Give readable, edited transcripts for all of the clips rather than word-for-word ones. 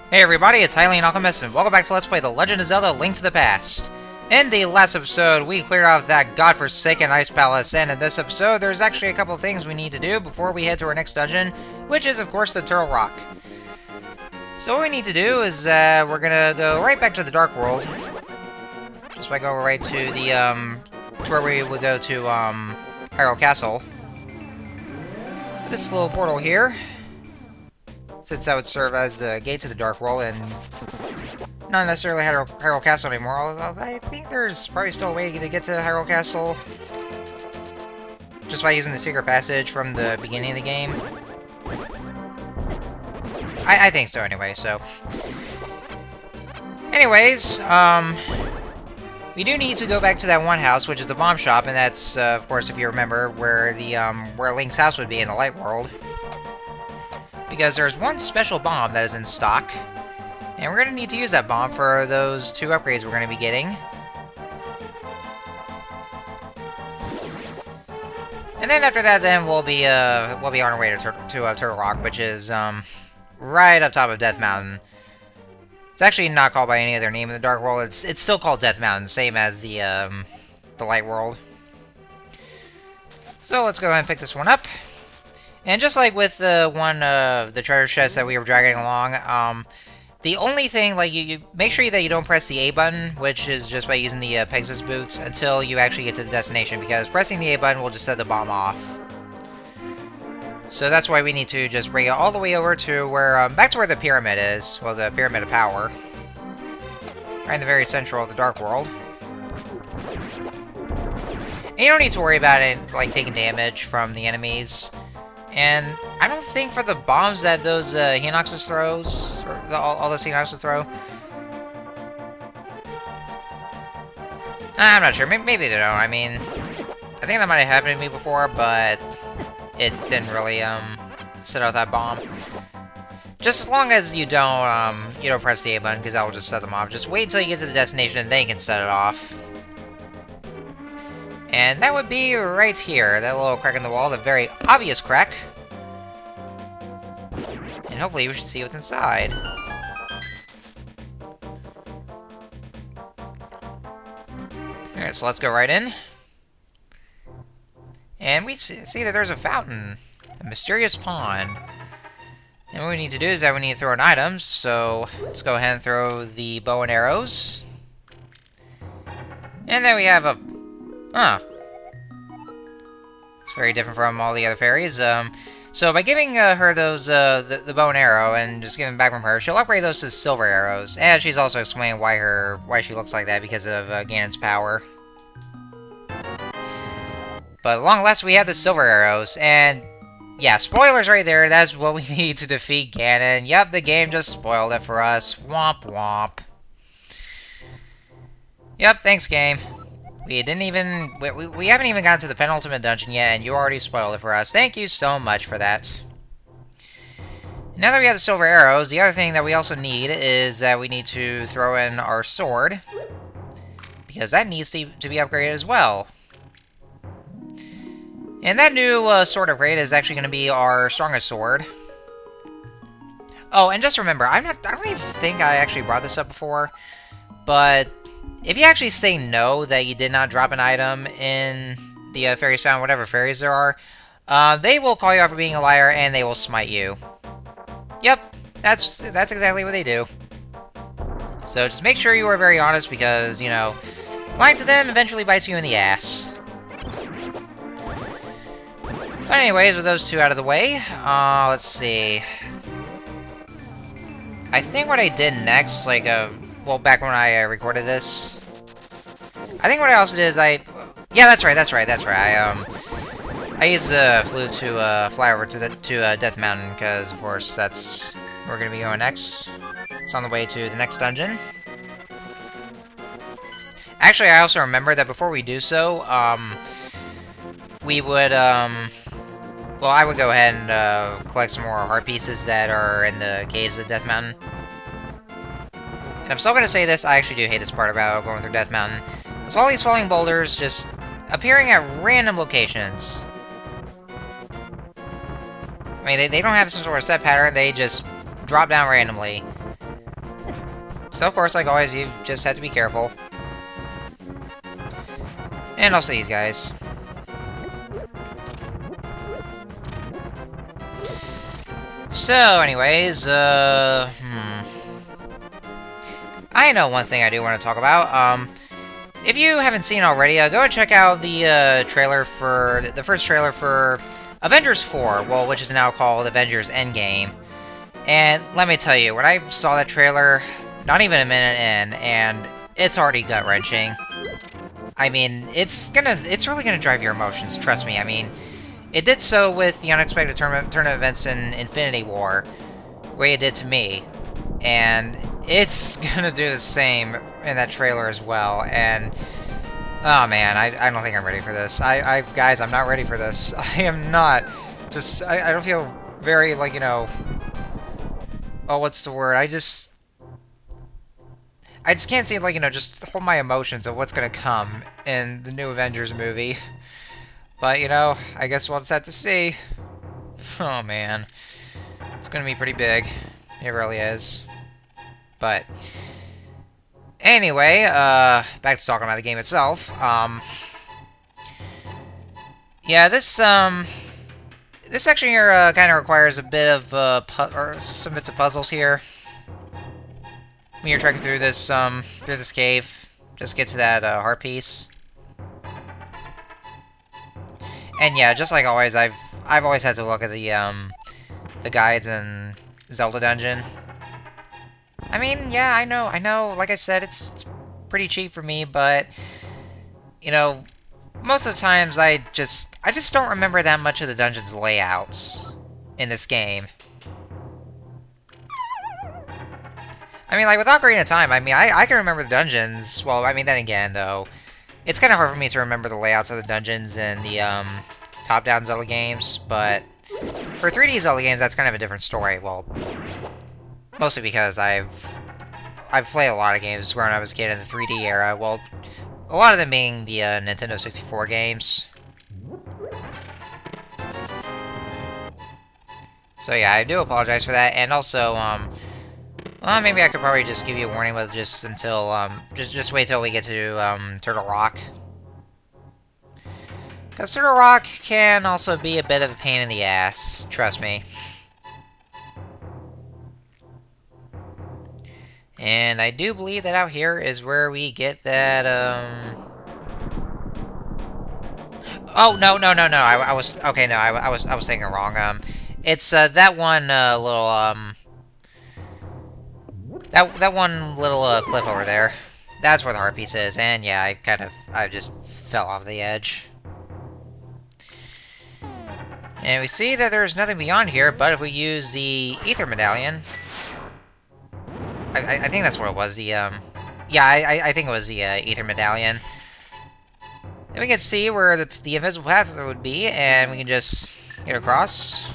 Hey everybody, it's Hylian Alchemist, and welcome back to Let's Play The Legend of Zelda: Link to the Past. In the last episode, we cleared out that godforsaken ice palace, and in this episode, there's actually a couple of things we need to do before we head to our next dungeon, which is, of course, the Turtle Rock. So what we need to do is, we're gonna go right back to the Dark World, just by going right to the, to where we would go to, Hyrule Castle. This little portal here, since that would serve as the gate to the Dark World, and not necessarily Hyrule Castle anymore, although I think there's probably still a way to get to Hyrule Castle just by using the secret passage from the beginning of the game. I think so anyway, so... Anyways, we do need to go back to that one house, which is the bomb shop, and that's, of course, if you remember, where the, where Link's house would be in the Light World. Because there's one special bomb that is in stock, and we're going to need to use that bomb for those two upgrades we're going to be getting. And then after that, then we'll be on our way to Turtle Rock, which is right up top of Death Mountain. It's actually not called by any other name in the Dark World. It's still called Death Mountain, same as the Light World. So let's go ahead and pick this one up. And just like with the one, the treasure chest that we were dragging along, the only thing, like, you make sure that you don't press the A button, which is just by using the Pegasus boots, until you actually get to the destination, because pressing the A button will just set the bomb off. So that's why we need to just bring it all the way over to where, back to where the pyramid is, well, the Pyramid of Power. Right in the very center of the Dark World. And you don't need to worry about it, like, taking damage from the enemies. And I don't think for the bombs that those Hinoxus throws, or all the Hinoxus throw. I'm not sure. Maybe they don't. I mean, I think that might have happened to me before, but it didn't really set out that bomb. Just as long as you don't press the A button, because that will just set them off. Just wait until you get to the destination, and then you can set it off. And that would be right here, that little crack in the wall, the very obvious crack. And hopefully we should see what's inside. Alright, so let's go right in. And we see that there's a fountain, a mysterious pond. And what we need to do is that we need to throw in items, so let's go ahead and throw the bow and arrows. And then we have a... Huh. It's very different from all the other fairies. So by giving her those, the bow and arrow, and just giving them back from her, she'll upgrade those to silver arrows. And she's also explaining why she looks like that, because of Ganon's power. But at long last, we have the silver arrows, and yeah, spoilers right there. That's what we need to defeat Ganon. Yep, the game just spoiled it for us. Womp womp. Yep, thanks, game. We haven't even gotten to the penultimate dungeon yet, and you already spoiled it for us. Thank you so much for that. Now that we have the silver arrows, the other thing that we also need is that we need to throw in our sword, because that needs to be upgraded as well. And that new sword upgrade is actually going to be our strongest sword. Oh, and just remember, I don't even think I actually brought this up before, but if you actually say no, that you did not drop an item in the Fairies Fountain, whatever fairies there are, they will call you out for being a liar, and they will smite you. Yep, that's exactly what they do. So just make sure you are very honest, because, you know, lying to them eventually bites you in the ass. But anyways, with those two out of the way, let's see. I think what I did next, like, well, back when I recorded this, I think what I also did is yeah, that's right. I used the flute to fly over to Death Mountain, because of course that's where we're gonna be going next. It's on the way to the next dungeon. Actually, I also remember that before we do so, we would well, I would go ahead and collect some more heart pieces that are in the caves of Death Mountain. And I'm still going to say this, I actually do hate this part about going through Death Mountain. So all these falling boulders just appearing at random locations. I mean, they don't have some sort of set pattern, they just drop down randomly. So, of course, like always, you just have to be careful. And also these guys. So, anyways, I know one thing I do want to talk about. If you haven't seen already, go and check out the trailer for the first trailer for Avengers 4, well, which is now called Avengers Endgame. And let me tell you, when I saw that trailer, not even a minute in, and it's already gut-wrenching. I mean, it's really gonna drive your emotions, trust me. I mean, it did so with the unexpected turn of events in Infinity War, where it did to me. And it's gonna do the same in that trailer as well, and oh man, I don't think I'm ready for this. Guys, I'm not ready for this. I am not. I don't feel very, like, you know, oh, what's the word? I just can't seem, like, you know, just hold my emotions of what's gonna come in the new Avengers movie. But, you know, I guess we'll just have to see. Oh man, it's gonna be pretty big. It really is. But anyway, back to talking about the game itself. Yeah, this section here kind of requires a bit of or some bits of puzzles here. When you're trekking through this cave, just get to that heart piece. And yeah, just like always, I've always had to look at the guides in Zelda Dungeon. I mean, yeah, I know, like I said, it's pretty cheap for me, but, you know, most of the times I just don't remember that much of the dungeon's layouts in this game. I mean, like, with Ocarina of Time, I mean, I can remember the dungeons. Well, I mean, then again, though, it's kind of hard for me to remember the layouts of the dungeons in the, top-down Zelda games, but for 3D Zelda games, that's kind of a different story. Well, mostly because I've played a lot of games when I was a kid in the 3D era. Well, a lot of them being the Nintendo 64 games. So yeah, I do apologize for that, and also, well, maybe I could probably just give you a warning, but just until, just wait till we get to, Turtle Rock. Because Turtle Rock can also be a bit of a pain in the ass, trust me. And I do believe that out here is where we get that, oh, no, I was, okay, no, I was thinking wrong, it's, that one, little, that one little, cliff over there. That's where the heart piece is, and yeah, I just fell off the edge. And we see that there's nothing beyond here, but if we use the Ether Medallion... I think that's what it was, the, yeah, I think it was the, Ether Medallion. Then we can see where the invisible path would be, and we can just get across.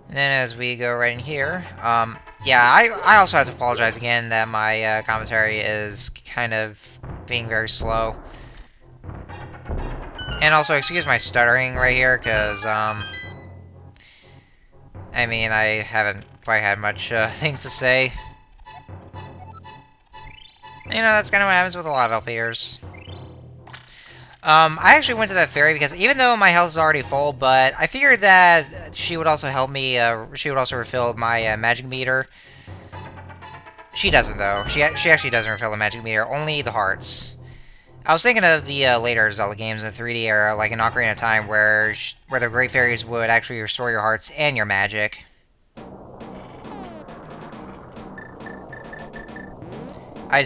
And then as we go right in here, yeah, I also have to apologize again that my, commentary is kind of being very slow. And also, excuse my stuttering right here, because, I mean, I haven't quite had much, things to say. You know, that's kind of what happens with a lot of LPers. I actually went to that fairy because even though my health is already full, but I figured that she would also help me, she would also refill my, magic meter. She doesn't, though. She actually doesn't refill the magic meter, only the hearts. I was thinking of the later Zelda games in the 3D era, like in Ocarina of Time, where the Great Fairies would actually restore your hearts and your magic. I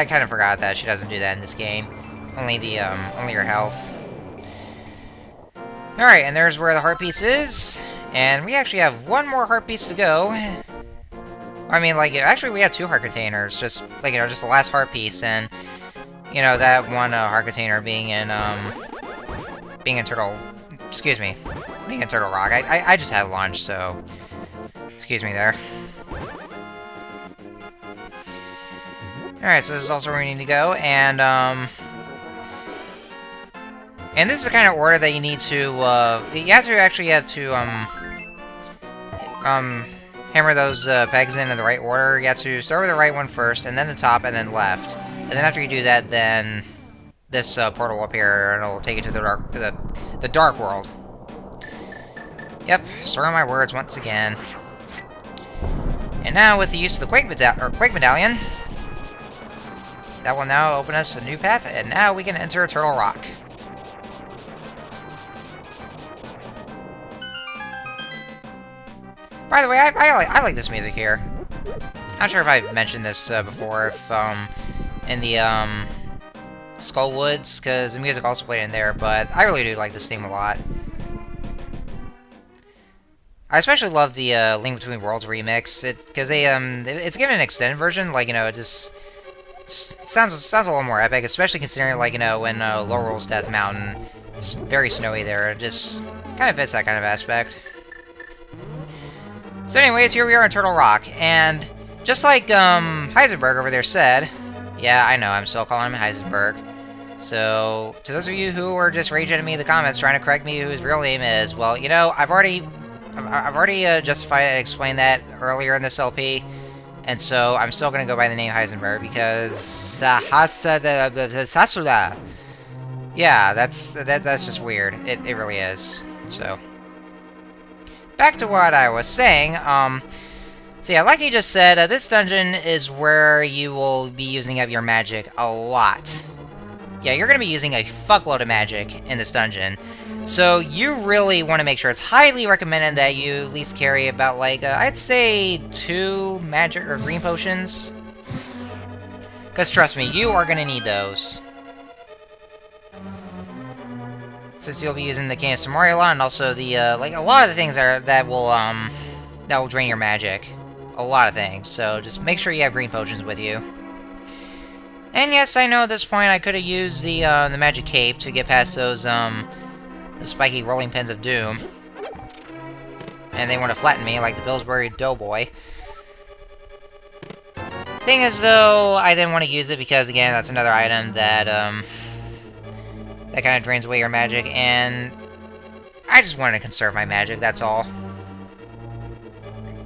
kind of forgot that she doesn't do that in this game. Only your health. Alright, and there's where the heart piece is. And we actually have one more heart piece to go. I mean, like, actually we have 2 heart containers, just, like, you know, just the last heart piece, and... You know, that one heart container being in Turtle... Excuse me. Being in Turtle Rock. I just had lunch, so... Excuse me there. Alright, so this is also where we need to go, and this is the kind of order that you need to, you actually have to, hammer those pegs in the right order. You have to start with the right one first, and then the top, and then left. And then after you do that, then this portal up here, and it'll take you to the dark world. Yep, slurring my words once again. And now, with the use of the Quake Medallion, that will now open us a new path, and now we can enter Turtle Rock. By the way, I like this music here. Not sure if I've mentioned this before, if in the Skull Woods, because the music also played in there, but I really do like this theme a lot. I especially love the Link Between Worlds remix, because it's given an extended version. Like, you know, it just sounds a little more epic, especially considering, like, you know, when Laurel's Death Mountain, it's very snowy there. It just kind of fits that kind of aspect. So anyways, here we are in Turtle Rock, and just like Heisenberg over there said, yeah, I know, I'm still calling him Heisenberg. So, to those of you who are just raging at me in the comments trying to correct me who his real name is, well, you know, I've already justified and explained that earlier in this LP, and so I'm still going to go by the name Heisenberg, because Sasuda. Yeah, that's just weird. It really is. So, back to what I was saying, so yeah, like he just said, this dungeon is where you will be using up your magic a lot. Yeah, you're going to be using a fuckload of magic in this dungeon. So you really want to make sure, it's highly recommended that you at least carry about, like, I'd say 2 magic or green potions. Because trust me, you are going to need those. Since you'll be using the Canis Samori a lot, and also the, like, a lot of the things that will drain your magic. A lot of things, so just make sure you have green potions with you. And yes, I know at this point I could have used the magic cape to get past those, the spiky rolling pins of doom. And they want to flatten me like the Pillsbury Doughboy. Thing is, though, I didn't want to use it because, again, that's another item that, that kind of drains away your magic, and I just wanted to conserve my magic, that's all.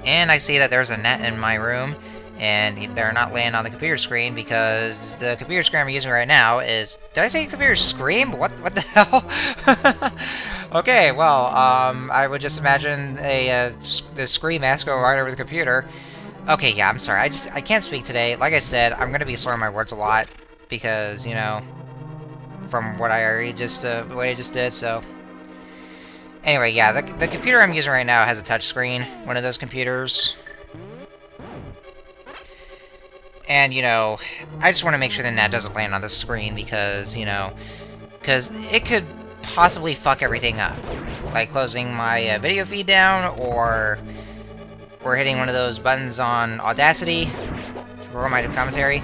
And I see that there's a net in my room, and it better not land on the computer screen, because the computer screen I'm using right now is... Did I say computer screen? What the hell? Okay, well, I would just imagine the screen mask going right over the computer. Okay, yeah, I'm sorry, I can't speak today. Like I said, I'm gonna be slurring my words a lot, because, you know, from what I already just, what I just did, so... Anyway, yeah, the computer I'm using right now has a touchscreen, one of those computers. And, you know, I just want to make sure the net doesn't land on the screen because, you know, because it could possibly fuck everything up. Like closing my video feed down, or hitting one of those buttons on Audacity to roll my commentary.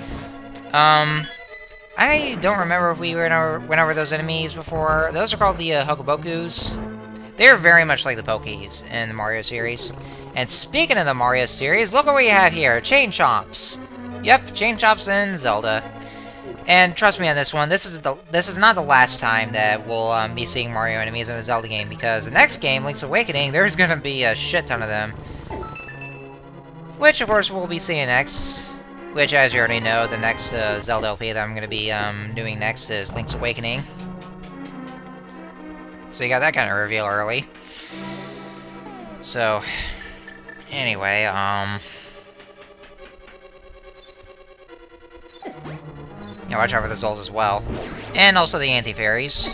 I don't remember if we went over those enemies before. Those are called the Hokobokus. They're very much like the Pokies in the Mario series. And speaking of the Mario series, look what we have here, Chain Chomps. Yep, Chain Chomps in Zelda. And trust me on this one, this is not the last time that we'll be seeing Mario enemies in a Zelda game, because the next game, Link's Awakening, there's gonna be a shit ton of them. Which, of course, we'll be seeing next. Which, as you already know, the next Zelda LP that I'm gonna be doing next is Link's Awakening. So you got that kind of reveal early. So, anyway, yeah, watch out for the Zolls as well. And also the anti-fairies.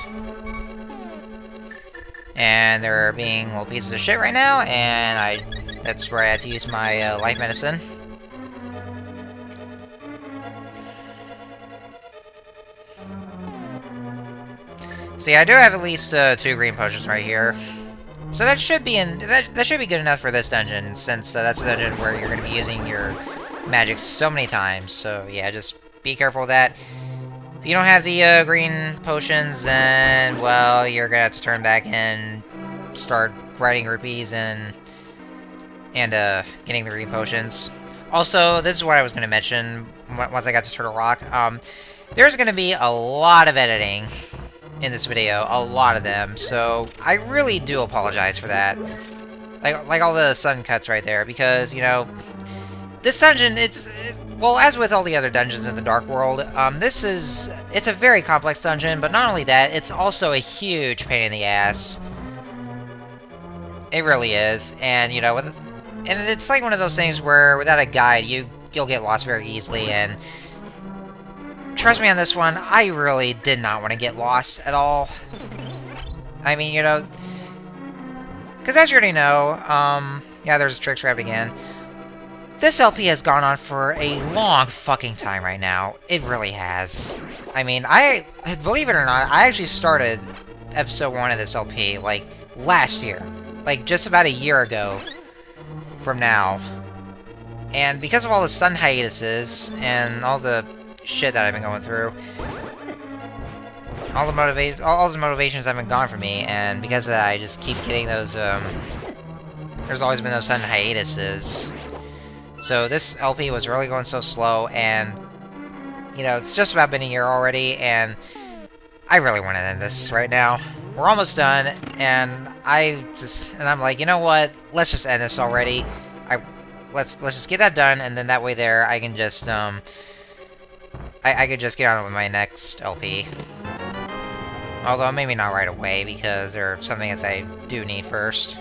And they're being little pieces of shit right now, and that's where I had to use my life medicine. See, I do have at least 2 green potions right here, so that should be that should be good enough for this dungeon, since that's a dungeon where you're going to be using your magic so many times. So yeah, just be careful with that. If you don't have the green potions, then well, you're gonna have to turn back and start grinding rupees and getting the green potions. Also, this is what I was going to mention once I got to Turtle Rock. There's going to be a lot of editing in this video, a lot of them, so I really do apologize for that. like all the sun cuts right there, because, you know, this dungeon, well, as with all the other dungeons in the Dark World, it's a very complex dungeon, but not only that, it's also a huge pain in the ass. It really is, and, you know, and it's like one of those things where, without a guide, you'll get lost very easily, and trust me on this one, I really did not want to get lost at all. I mean, you know, because as you already know, yeah, there's a trick trapped again. This LP has gone on for a long fucking time right now. It really has. I mean, believe it or not, I actually started episode 1 of this LP, like, last year. Like, just about a year ago from now. And because of all the sun hiatuses, and all the shit that I've been going through, all the motivations have been gone from me, and because of that, I just keep getting those, there's always been those sun hiatuses. So this LP was really going so slow, and, you know, it's just about been a year already, and I really want to end this right now. We're almost done, and I'm like, you know what? Let's just end this already. Let's just get that done, and then that way there, I can just, I could just get on with my next LP. Although, maybe not right away, because there are some things I do need first.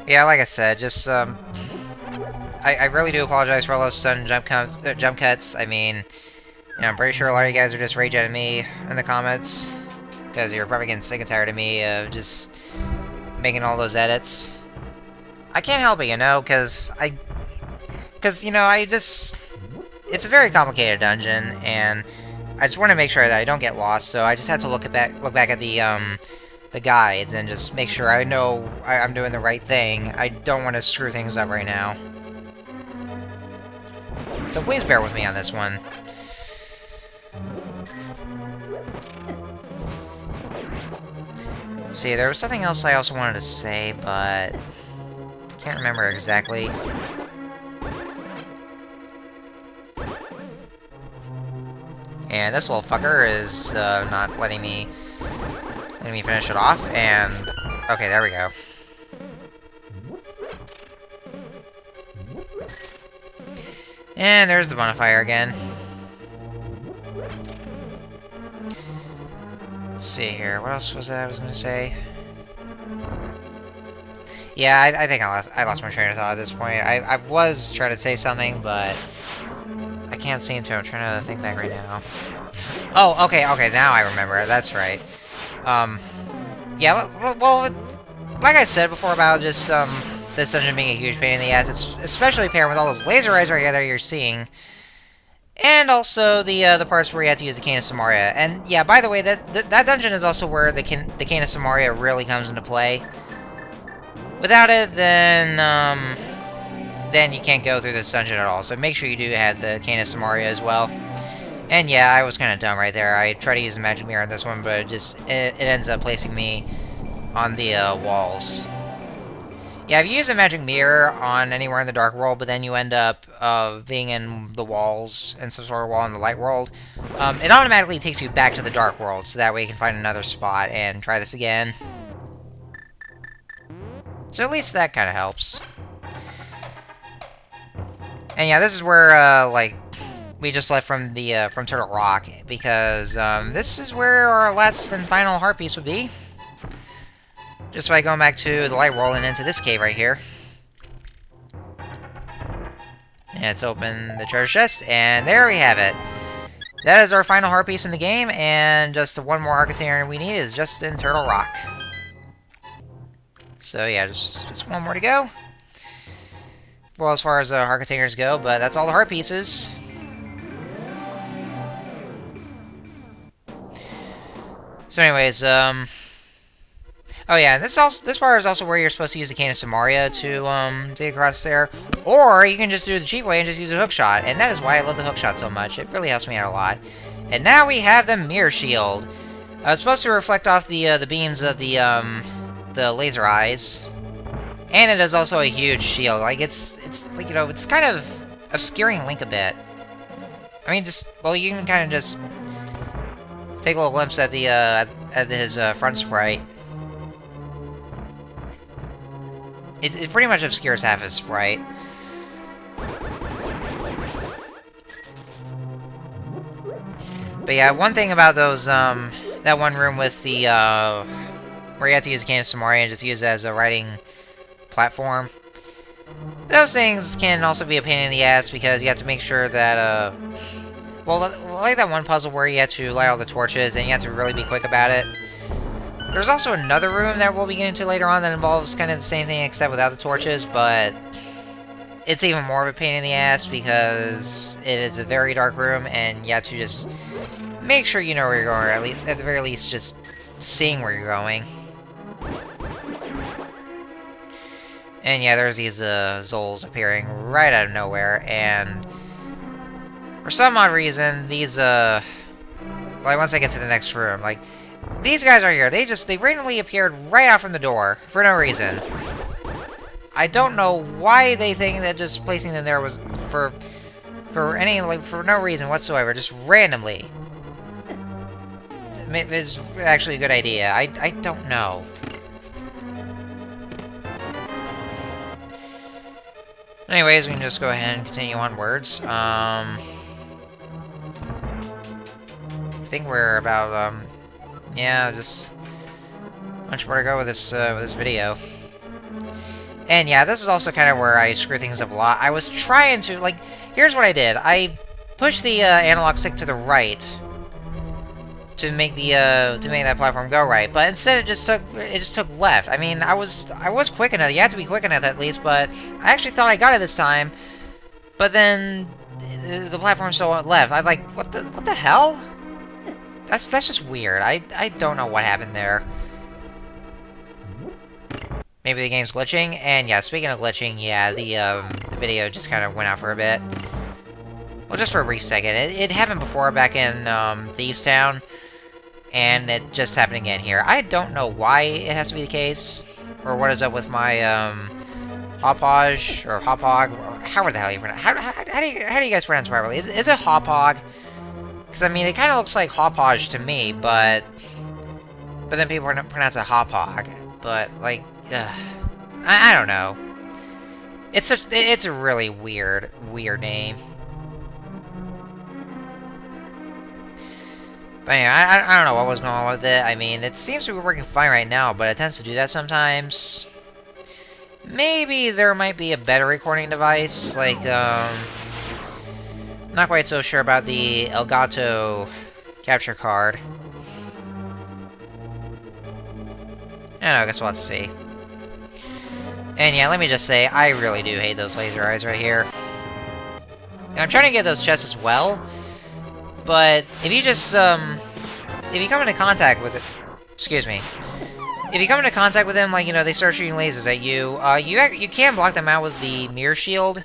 Yeah, like I said, just, I really do apologize for all those sudden jump cuts. I mean, you know, I'm pretty sure a lot of you guys are just rage at me in the comments, because you're probably getting sick and tired of me of just making all those edits. I can't help it, you know, because, you know, it's a very complicated dungeon, and I just want to make sure that I don't get lost, so I just had to look back at the guides and just make sure I know I'm doing the right thing. I don't want to screw things up right now. So please bear with me on this one. Let's see, there was something else I also wanted to say, but can't remember exactly. And this little fucker is not letting me finish it off, and okay, there we go. And there's the bonfire again. Let's see here. What else was that I was going to say? Yeah, I think I lost my train of thought at this point. I was trying to say something, but I can't seem to. I'm trying to think back right now. Oh, okay, now I remember. That's right. Yeah, well, like I said before about just, this dungeon being a huge pain in the ass, it's especially paired with all those laser eyes right there you're seeing. And also the parts where you have to use the Cane of Samaria. And yeah, by the way, that dungeon is also where the Cane of Samaria really comes into play. Without it, then you can't go through this dungeon at all. So make sure you do have the Cane of Samaria as well. And yeah, I was kind of dumb right there. I tried to use the magic mirror on this one, but it ends up placing me on the walls. Yeah, if you use a magic mirror on anywhere in the Dark World, but then you end up being in the walls, and some sort of wall in the Light World, it automatically takes you back to the Dark World, so that way you can find another spot and try this again. So at least that kind of helps. And yeah, this is where, like, we just left from the, from Turtle Rock, because, this is where our last and final heart piece would be. Just by going back to the Light World and into this cave right here. And let's open the treasure chest, and there we have it. That is our final heart piece in the game, and just the one more heart container we need is just in Turtle Rock. So yeah, just one more to go. Well, as far as heart containers go, but that's all the heart pieces. So anyways, oh yeah, this part is also where you're supposed to use the Cane of Samaria to get across there. Or you can just do the cheap way and just use a hookshot, and that is why I love the hookshot so much. It really helps me out a lot. And now we have the Mirror Shield. It's supposed to reflect off the beams of the laser eyes. And it is also a huge shield. Like, it's like, you know, it's kind of obscuring Link a bit. I mean, just, well, you can kind of just take a little glimpse at the, at his, front sprite. It pretty much obscures half his sprite. But yeah, one thing about those, that one room with the, where you have to use a can of Samari and just use it as a riding platform. Those things can also be a pain in the ass because you have to make sure that, well, like that one puzzle where you have to light all the torches and you have to really be quick about it. There's also another room that we'll be getting to later on that involves kind of the same thing except without the torches, but it's even more of a pain in the ass because it is a very dark room and you have to just make sure you know where you're going, or at the very least just seeing where you're going. And yeah, there's these Zols appearing right out of nowhere, and for some odd reason, these like once I get to the next room, like these guys are here. They randomly appeared right out from the door for no reason. I don't know why they think that just placing them there was for no reason whatsoever, just randomly. It's actually a good idea. I don't know. Anyways, we can just go ahead and continue onwards. I think we're about, yeah, just much more to go with this video. And yeah, this is also kind of where I screw things up a lot. I was trying to, like, here's what I did. I pushed the analog stick to the right to make that platform go right, but instead it just took left. I mean, I was quick enough. You have to be quick enough at least, but I actually thought I got it this time. But then the platform still went left. I like, what the hell? That's just weird. I don't know what happened there. Maybe the game's glitching. And yeah, speaking of glitching, yeah, the video just kind of went out for a bit. Well, just for a brief second. It happened before back in Thieves Town, and it just happened again here. I don't know why it has to be the case, or what is up with my Hopog, or Hopog, or however the hell you pronounce. How do you guys pronounce it properly? Is it Hopog? Because I mean, it kind of looks like Hopog to me, but then people pronounce it Hopog. But like, I don't know. It's a really weird name. But anyway, I don't know what was going on with it. I mean, it seems to be working fine right now, but it tends to do that sometimes. Maybe there might be a better recording device, like, not quite so sure about the Elgato capture card. I don't know, I guess we'll have to see. And yeah, let me just say, I really do hate those laser eyes right here. And I'm trying to get those chests as well, but if you just, if you come into contact with it, excuse me, if you come into contact with them, like, you know, they start shooting lasers at you, you can block them out with the mirror shield,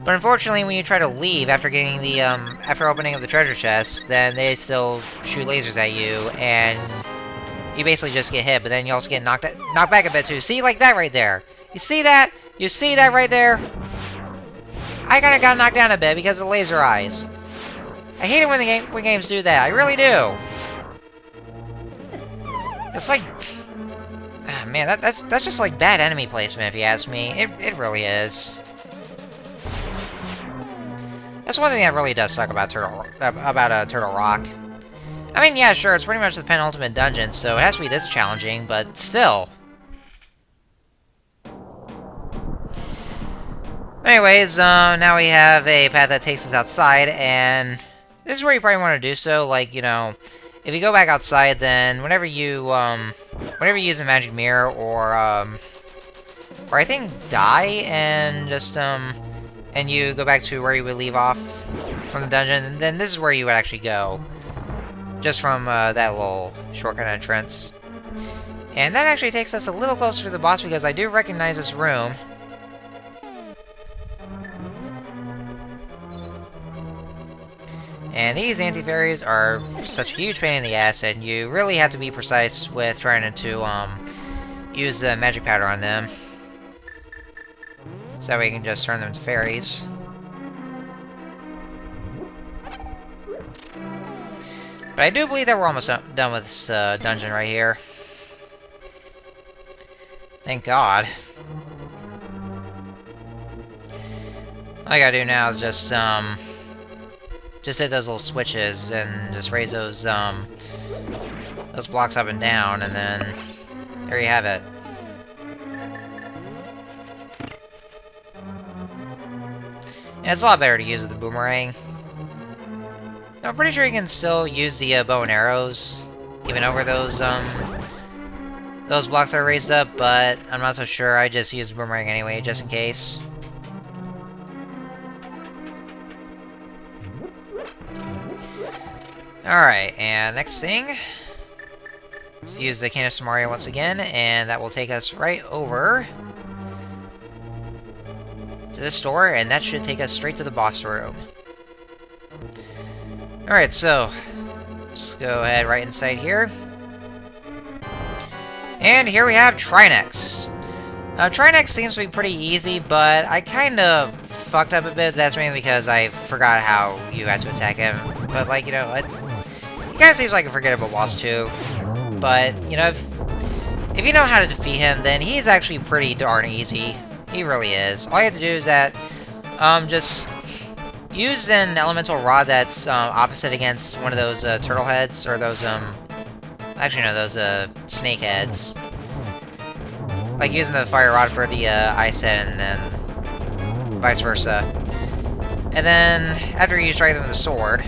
but unfortunately, when you try to leave after getting the, after opening up the treasure chest, then they still shoot lasers at you, and you basically just get hit, but then you also get knocked back a bit too. See, like that right there? You see that? You see that right there? I kinda got knocked down a bit because of the laser eyes. I hate it when games do that. I really do. It's like, ah, man, that's just like bad enemy placement, if you ask me. It really is. That's one thing that really does suck about Turtle Rock. I mean, yeah, sure, it's pretty much the penultimate dungeon, so it has to be this challenging, but still. Anyways, now we have a path that takes us outside, and this is where you probably want to do so. Like, you know, if you go back outside, then whenever you use a magic mirror, or I think die, and just, and you go back to where you would leave off from the dungeon, then this is where you would actually go. Just from, that little shortcut entrance. And that actually takes us a little closer to the boss, because I do recognize this room. And these anti-fairies are such a huge pain in the ass, and you really have to be precise with trying to, use the magic powder on them. So that way you can just turn them into fairies. But I do believe that we're almost done with this dungeon right here. Thank God. All I gotta do now is just hit those little switches and just raise those blocks up and down, and then there you have it. And it's a lot better to use with the boomerang. I'm pretty sure you can still use the bow and arrows, even over those blocks that are raised up, but I'm not so sure. I just use the boomerang anyway, just in case. Alright, and next thing, let's use the Canister Mario once again, and that will take us right over to this door, and that should take us straight to the boss room. Alright, so let's go ahead right inside here. And here we have Trinex. Trinex seems to be pretty easy, but I kind of fucked up a bit. That's mainly because I forgot how you had to attack him. But, like, you know, it kind of seems like a forgettable boss, too. But, you know, if you know how to defeat him, then he's actually pretty darn easy. He really is. All you have to do is that, just use an elemental rod that's, opposite against one of those, turtle heads, or those, actually, no, those, snake heads. Like using the fire rod for the, ice head, and then vice versa. And then, after you strike them with a sword,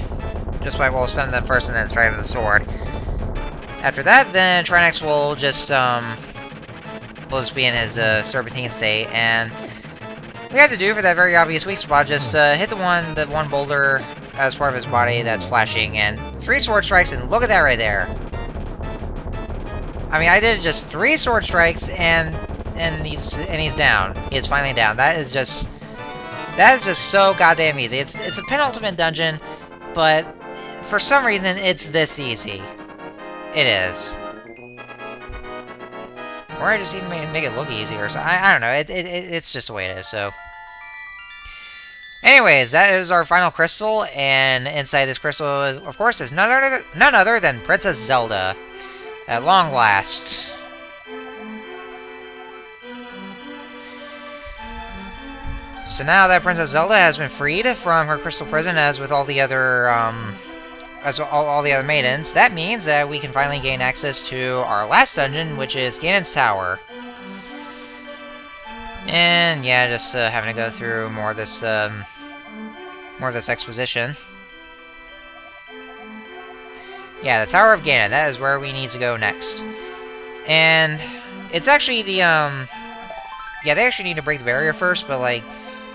just by, well, stun them first and then strike them with a sword. After that, then Trinex will just be in his, serpentine state, and what you have to do for that very obvious weak spot, just, hit the one boulder as part of his body that's flashing, and 3 sword strikes, and look at that right there. I mean, I did just 3 sword strikes, and he's down. He is finally down. That is just so goddamn easy. It's a penultimate dungeon, but for some reason it's this easy. It is. Or I just even make it look easier or something. I don't know. It's just the way it is. So, anyways, that is our final crystal, and inside this crystal, is, of course, is none other than Princess Zelda. At long last. So now that Princess Zelda has been freed from her crystal prison, as with all the other, all the other maidens, that means that we can finally gain access to our last dungeon, which is Ganon's Tower. And yeah, just having to go through more of this exposition. Yeah, the Tower of Ganon, that is where we need to go next. And it's actually the, yeah, they actually need to break the barrier first, but, like,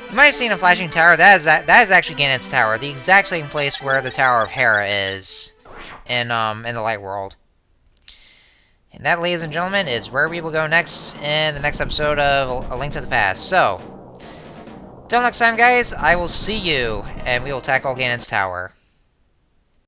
you might have seen a flashing tower. That is actually Ganon's Tower, the exact same place where the Tower of Hera is in the Light World. And that, ladies and gentlemen, is where we will go next in the next episode of A Link to the Past. So, till next time, guys, I will see you, and we will tackle Ganon's Tower.